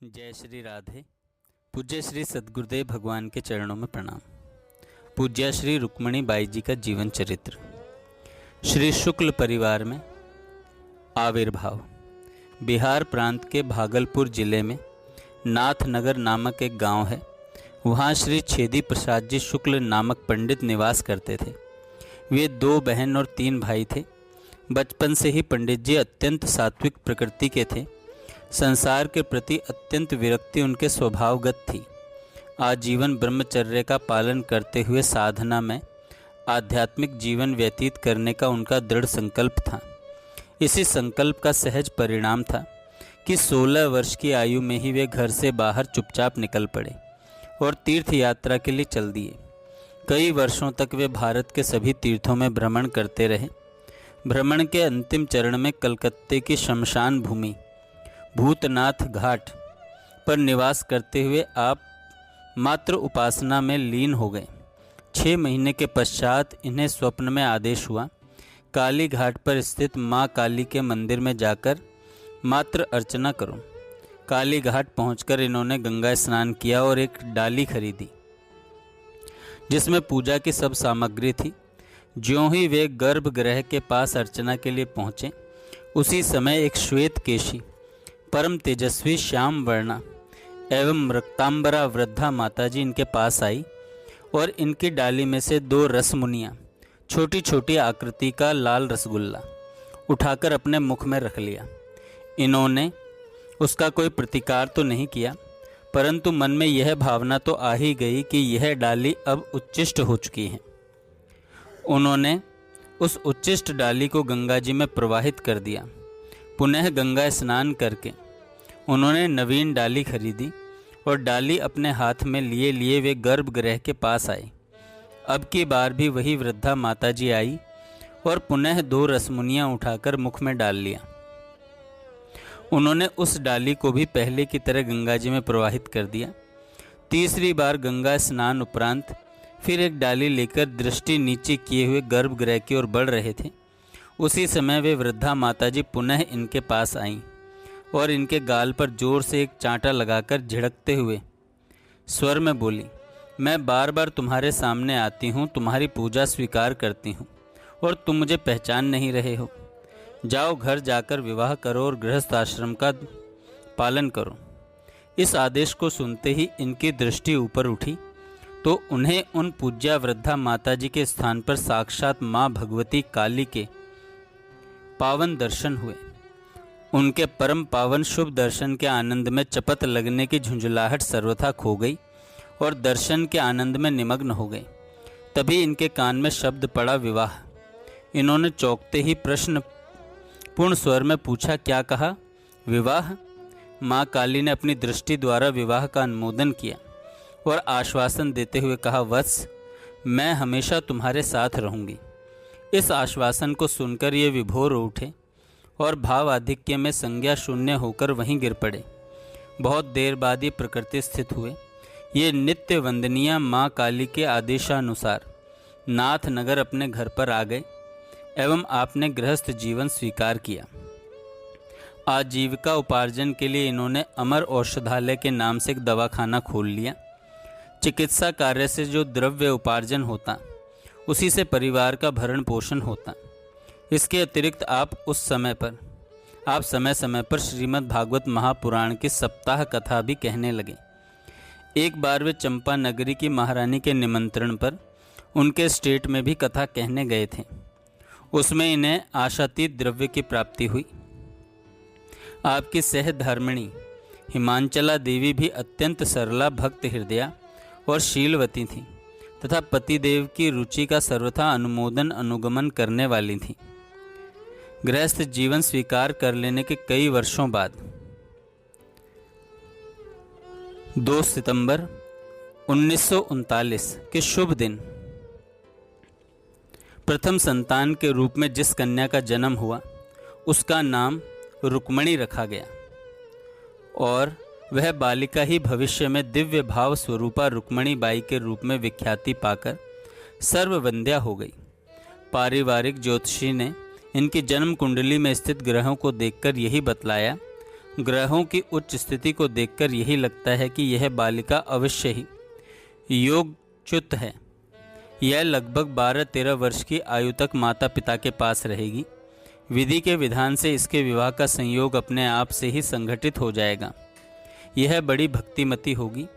जय श्री राधे। पूज्य श्री सद्गुरुदेव भगवान के चरणों में प्रणाम। पूज्य श्री रुक्मणी बाई जी का जीवन चरित्र। श्री शुक्ल परिवार में आविर्भाव। बिहार प्रांत के भागलपुर जिले में नाथनगर नामक एक गांव है। वहां श्री छेदी प्रसाद जी शुक्ल नामक पंडित निवास करते थे। वे 2 बहन और 3 भाई थे। बचपन से ही पंडित जी अत्यंत सात्विक प्रकृति के थे। संसार के प्रति अत्यंत विरक्ति उनके स्वभावगत थी। आजीवन ब्रह्मचर्य का पालन करते हुए साधना में आध्यात्मिक जीवन व्यतीत करने का उनका दृढ़ संकल्प था। इसी संकल्प का सहज परिणाम था कि 16 वर्ष की आयु में ही वे घर से बाहर चुपचाप निकल पड़े और तीर्थ यात्रा के लिए चल दिए। कई वर्षों तक वे भारत के सभी तीर्थों में भ्रमण करते रहे। भ्रमण के अंतिम चरण में कलकत्ते की शमशान भूमि भूतनाथ घाट पर निवास करते हुए आप मात्र उपासना में लीन हो गए। 6 महीने के पश्चात इन्हें स्वप्न में आदेश हुआ, काली घाट पर स्थित माँ काली के मंदिर में जाकर मात्र अर्चना करो। काली घाट पहुंचकर इन्होंने गंगा स्नान किया और एक डाली खरीदी जिसमें पूजा की सब सामग्री थी। ज्यों ही वे गर्भगृह के पास अर्चना के लिए पहुँचे, उसी समय एक श्वेत केशी परम तेजस्वी श्याम वर्णा एवं रक्तांबरा वृद्धा माताजी इनके पास आई और इनकी डाली में से 2 रसमुनियाँ छोटी छोटी आकृति का लाल रसगुल्ला उठाकर अपने मुख में रख लिया। इन्होंने उसका कोई प्रतिकार तो नहीं किया, परंतु मन में यह भावना तो आ ही गई कि यह डाली अब उच्छिष्ट हो चुकी है। उन्होंने उस उच्छिष्ट डाली को गंगा जी में प्रवाहित कर दिया। पुनः गंगा स्नान करके उन्होंने नवीन डाली खरीदी और डाली अपने हाथ में लिए लिए वे गर्भगृह के पास आए। अब की बार भी वही वृद्धा माताजी आई और पुनः 2 रसमुनियाँ उठाकर मुख में डाल लिया। उन्होंने उस डाली को भी पहले की तरह गंगा जी में प्रवाहित कर दिया। तीसरी बार गंगा स्नान उपरांत फिर एक डाली लेकर दृष्टि नीचे किए हुए गर्भगृह की ओर बढ़ रहे थे। उसी समय वे वृद्धा माताजी पुनः इनके पास आईं और इनके गाल पर जोर से एक चांटा लगाकर झिड़कते हुए स्वर में बोली, मैं बार बार तुम्हारे सामने आती हूँ, तुम्हारी पूजा स्वीकार करती हूँ और तुम मुझे पहचान नहीं रहे हो। जाओ घर जाकर विवाह करो और गृहस्थ आश्रम का पालन करो। इस आदेश को सुनते ही इनकी दृष्टि ऊपर उठी तो उन्हें उन पूज्या वृद्धा माताजी के स्थान पर साक्षात माँ भगवती काली के पावन दर्शन हुए। उनके परम पावन शुभ दर्शन के आनंद में चपत लगने की झुंझुलाहट सर्वथा खो गई और दर्शन के आनंद में निमग्न हो गए। तभी इनके कान में शब्द पड़ा, विवाह। इन्होंने चौंकते ही प्रश्न पूर्ण स्वर में पूछा, क्या कहा? विवाह? माँ काली ने अपनी दृष्टि द्वारा विवाह का अनुमोदन किया और आश्वासन देते हुए कहा, वत्स, मैं हमेशा तुम्हारे साथ रहूँगी। इस आश्वासन को सुनकर ये विभोर उठे और भाव आधिक्य में संज्ञा शून्य होकर वहीं गिर पड़े। बहुत देर बाद ये प्रकृति स्थित हुए। ये नित्य वंदनीय माँ काली के आदेशानुसार नाथनगर अपने घर पर आ गए एवं आपने गृहस्थ जीवन स्वीकार किया। आजीविका उपार्जन के लिए इन्होंने अमर औषधालय के नाम से एक दवाखाना खोल लिया। चिकित्सा कार्य से जो द्रव्य उपार्जन होता उसी से परिवार का भरण पोषण होता। इसके अतिरिक्त आप समय समय पर श्रीमद् भागवत महापुराण की सप्ताह कथा भी कहने लगे। एक बार वे चंपा नगरी की महारानी के निमंत्रण पर उनके स्टेट में भी कथा कहने गए थे। उसमें इन्हें आशातीत द्रव्य की प्राप्ति हुई। आपकी सहधर्मिणी हिमांचला देवी भी अत्यंत सरला, भक्त हृदया और शीलवती थी तथा पतिदेव की रुचि का सर्वथा अनुमोदन अनुगमन करने वाली थी। गृहस्थ जीवन स्वीकार कर लेने के कई वर्षों बाद 2 सितंबर 1939 के शुभ दिन प्रथम संतान के रूप में जिस कन्या का जन्म हुआ उसका नाम रुक्मणी रखा गया और वह बालिका ही भविष्य में दिव्य भाव स्वरूपा रुक्मणी बाई के रूप में विख्याति पाकर सर्ववंद्या हो गई। पारिवारिक ज्योतिषी ने इनकी जन्म कुंडली में स्थित ग्रहों को देखकर यही बतलाया, ग्रहों की उच्च स्थिति को देखकर यही लगता है कि यह बालिका अवश्य ही योगच्युत है। यह लगभग 12-13 वर्ष की आयु तक माता पिता के पास रहेगी। विधि के विधान से इसके विवाह का संयोग अपने आप से ही संगठित हो जाएगा। यह बड़ी भक्तिमती होगी।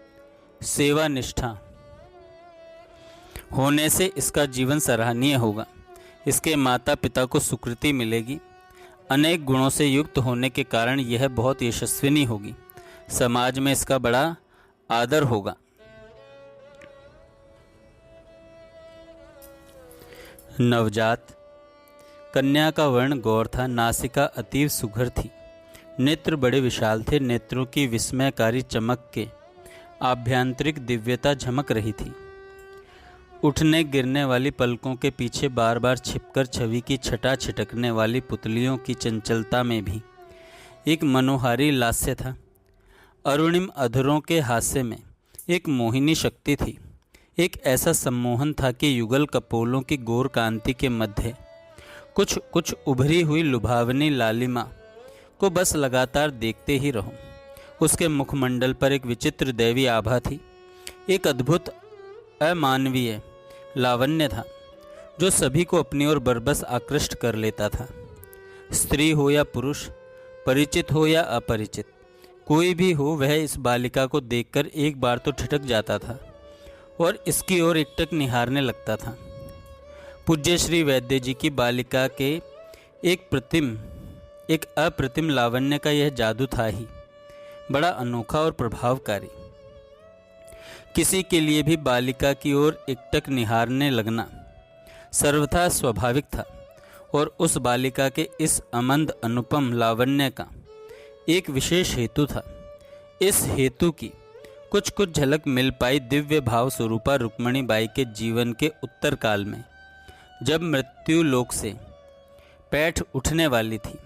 सेवा निष्ठा होने से इसका जीवन सराहनीय होगा। इसके माता पिता को सुकृति मिलेगी। अनेक गुणों से युक्त होने के कारण यह बहुत यशस्विनी होगी। समाज में इसका बड़ा आदर होगा। नवजात कन्या का वर्ण गौर था। नासिका अतीव सुघर थी। नेत्र बड़े विशाल थे। नेत्रों की विस्मयकारी चमक के आभ्यंतरिक दिव्यता झमक रही थी। उठने गिरने वाली पलकों के पीछे बार बार छिपकर छवि की छटा छिटकने वाली पुतलियों की चंचलता में भी एक मनोहारी लास्य था। अरुणिम अधरों के हास्य में एक मोहिनी शक्ति थी। एक ऐसा सम्मोहन था कि युगल कपोलों की गौर कांति के मध्य कुछ कुछ उभरी हुई लुभावनी लालिमा को बस लगातार देखते ही रहो। उसके मुखमंडल पर एक विचित्र दैवी आभा थी। एक अद्भुत अमानवीय लावण्य था जो सभी को अपनी ओर बरबस आकृष्ट कर लेता था। स्त्री हो या पुरुष, परिचित हो या अपरिचित, कोई भी हो, वह इस बालिका को देखकर एक बार तो ठिठक जाता था और इसकी ओर एकटक निहारने लगता था। पूज्य श्री वैद्य जी की बालिका के एक अप्रतिम लावण्य का यह जादू था ही बड़ा अनोखा और प्रभावकारी। किसी के लिए भी बालिका की ओर एकटक निहारने लगना सर्वथा स्वाभाविक था और उस बालिका के इस अमंद अनुपम लावण्य का एक विशेष हेतु था। इस हेतु की कुछ कुछ झलक मिल पाई दिव्य भाव स्वरूपा रुक्मणी बाई के जीवन के उत्तर काल में, जब मृत्यु लोक से पैठ उठने वाली थी।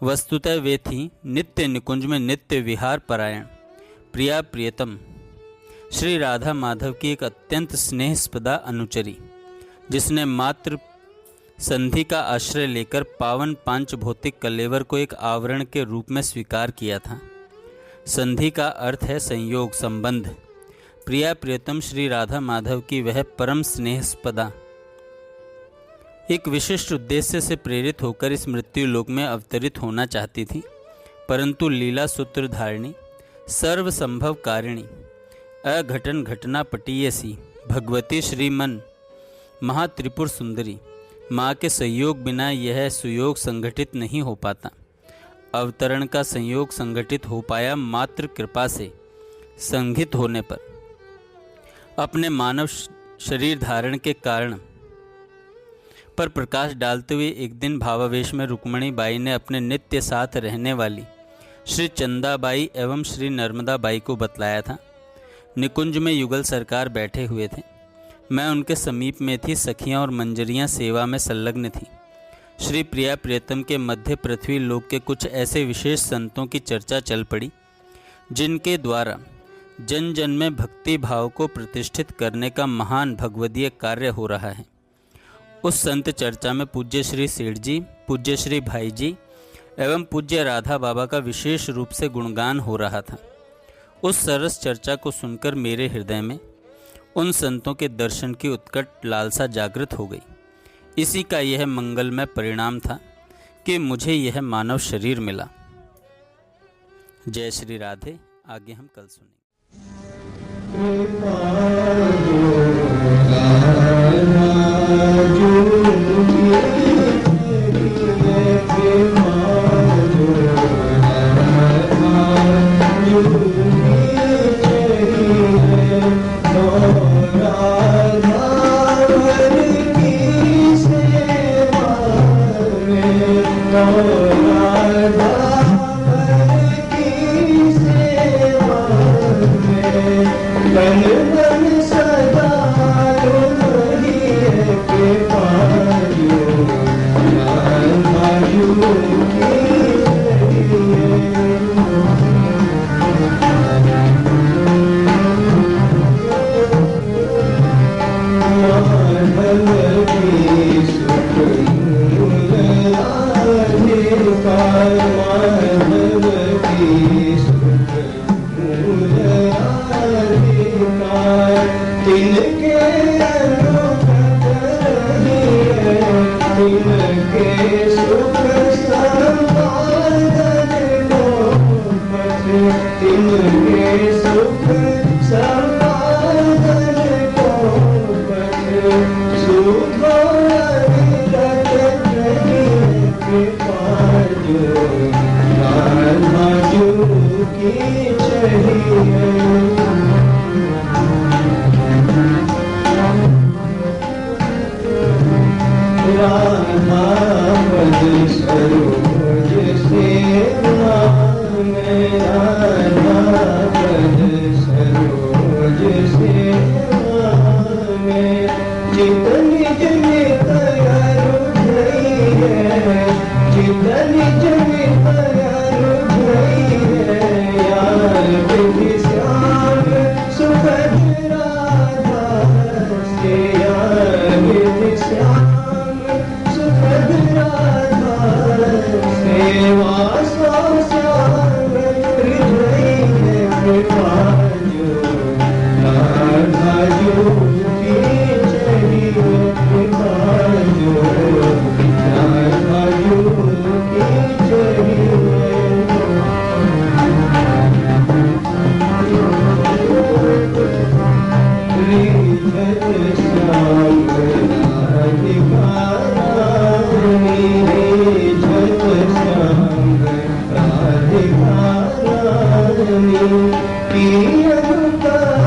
वस्तुतः वे थी नित्य निकुंज में नित्य विहार परायण प्रिया प्रियतम श्री राधा माधव की एक अत्यंत स्नेहस्पदा अनुचरी, जिसने मात्र संधि का आश्रय लेकर पावन पांच भौतिक कलेवर को एक आवरण के रूप में स्वीकार किया था। संधि का अर्थ है संयोग, संबंध। प्रिया प्रियतम श्री राधा माधव की वह परम स्नेहस्पदा एक विशिष्ट उद्देश्य से प्रेरित होकर इस मृत्यु लोक में अवतरित होना चाहती थी, परंतु लीला सूत्रधारिणी, सर्व संभव कारिणी, अघटन घटना पटीयसी भगवती श्रीमन महात्रिपुर सुंदरी माँ के सहयोग बिना यह सुयोग संगठित नहीं हो पाता। अवतरण का संयोग संगठित हो पाया मात्र कृपा से संघित होने पर। अपने मानव शरीर धारण के कारण पर प्रकाश डालते हुए एक दिन भावावेश में रुक्मणी बाई ने अपने नित्य साथ रहने वाली श्री चंदाबाई एवं श्री नर्मदा बाई को बतलाया था। निकुंज में युगल सरकार बैठे हुए थे। मैं उनके समीप में थी। सखियां और मंजरियां सेवा में संलग्न थीं। श्री प्रिया प्रियतम के मध्य पृथ्वी लोक के कुछ ऐसे विशेष संतों की चर्चा चल पड़ी जिनके द्वारा जन जन में भक्ति भाव को प्रतिष्ठित करने का महान भगवदीय कार्य हो रहा है। उस संत चर्चा में पूज्य श्री सेठ जी, पूज्य श्री भाई जी एवं पूज्य राधा बाबा का विशेष रूप से गुणगान हो रहा था। उस सरस चर्चा को सुनकर मेरे हृदय में उन संतों के दर्शन की उत्कट लालसा जागृत हो गई। इसी का यह मंगलमय परिणाम था कि मुझे यह मानव शरीर मिला। जय श्री राधे। आगे हम कल सुनेंगे। you तिनके सुख समागम को पट सुभारी रत कृपा जो राधा जो की चाहिए राधा पद सरोज से मांगे राधा पद सरोज से मांगे चित निज नित अरुधैये चित निज नित अरुधैये यार विधि श्याम सुखद राधा से यार विधि श्याम सेवा सो श्याम हृदय कृपा जो राधा जो की चाहिए कृपा जो राधा जो की चाहिए श्याम राधिका रानी की अनुका